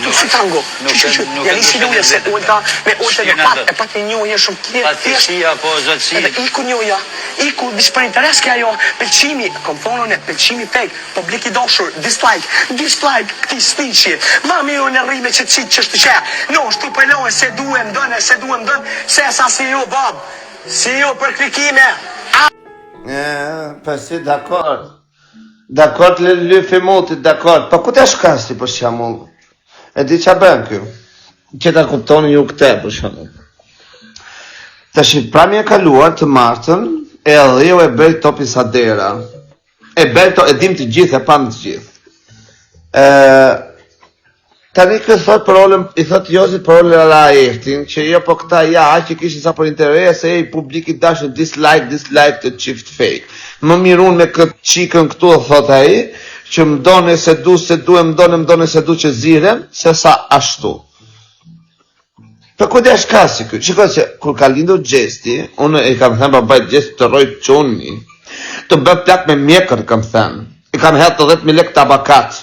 tu si tango. Ja nisi luja se Olta me Olta e pak një njohje shumë Patësia, po zotësi. Edhe iku njohja, iku për interes ke ajo, pëlqimi, kom thonë pëlqimi pek, publik i dashur, dislike këti speechi. Ma miru në rrime që qitë që shtë që, no, shtu pëllojë se duhem dënë, se sa si ju, Bob, si ju për klikime. Pa si, dakord. Dakord, lyfi motit, dakord. Pa ku të shkasti, për shamull? E di që bën kjo? Që ta kuptoni ju këte, për shamull. Të shi prami e kaluar të martën, e edhe jo e bërë topi sa dera. E bërë to, e dim të gjithë, e pam të gjithë. Tani këtë thot për olëm, i thot Jozit për olëm la eftin, që jo po këta ja, që kishin sa për interes, e i publikit dashën dislike të qift fake. Më mirun me këtë qikën këtu, thot a i, që më done se du, më done se du që zirem, se sa ashtu. Për ku dhe është kasi kjo? Shikoj që, kur ka lindur gjesti, unë e kam thënë babaj gjesti të rojt qoni, të bë plak me mjekër, kam thënë. I kam hetë të 10.000 lek tabakat.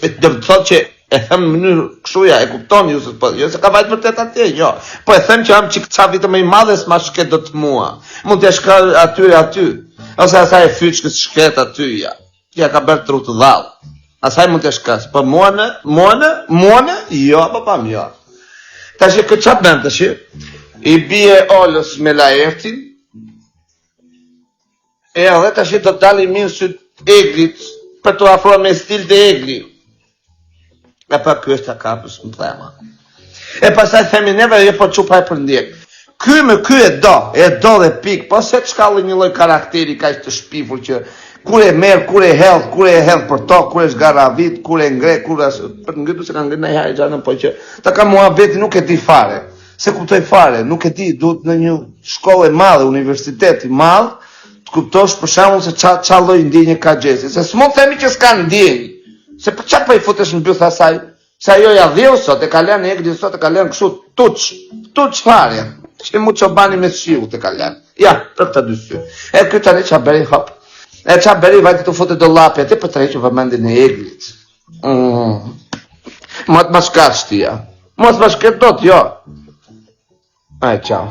E të thot që e them në mënyrë këshuja, e kuptoni ju se ka vajtë vërtet atje, jo. Po e them që jam që këca vitë me i madhe s'ma shket do të mua. Mund të shka aty. Ose asaj e fyqkës shket aty, ja. Ja ka bërë tru të dhalë. Asaj mund të shkas. Po muane, jo, papam, jo. Ta që këtë qatë bëndë, që i bie ollës me la eftin, e edhe ta që do të dalë i minë sytë eglit, për të afruar me stil të egli. E pa kjo është të kapës më thema. E pasaj themi neve e po qupaj për ndjek. Ky e do dhe pik, po se të shkallë një loj karakteri ka ishtë të shpifur që kur e merë, kur e hedh për to, kur e zgaravit, kur e ngre, për ngritu se ka ngre në jaj gjanën, po që ta ka mua veti nuk e di fare. Se kuptoj fare, nuk e di, duhet në një shkollë e madhe, universiteti madhe, të kuptosh për shembull se qa lloj ndjenje ka gjesi. Se s'mund themi që s'ka ndjenjë. Se për çfarë po i futesh në byth asaj? Se ajo ja dhiu sot, e ka lënë egli sot, e ka lënë kështu tuç fare. Që mu çobani me shiu te ka lënë. Ja, për këtë dy sy. E këtë tani ça bëri hop. E ça bëri vajte të futet dollapi atë për treqë vëmendjen e eglit. Mos ma shkash ti ja. Mos ma shket dot, jo. Ai, ciao.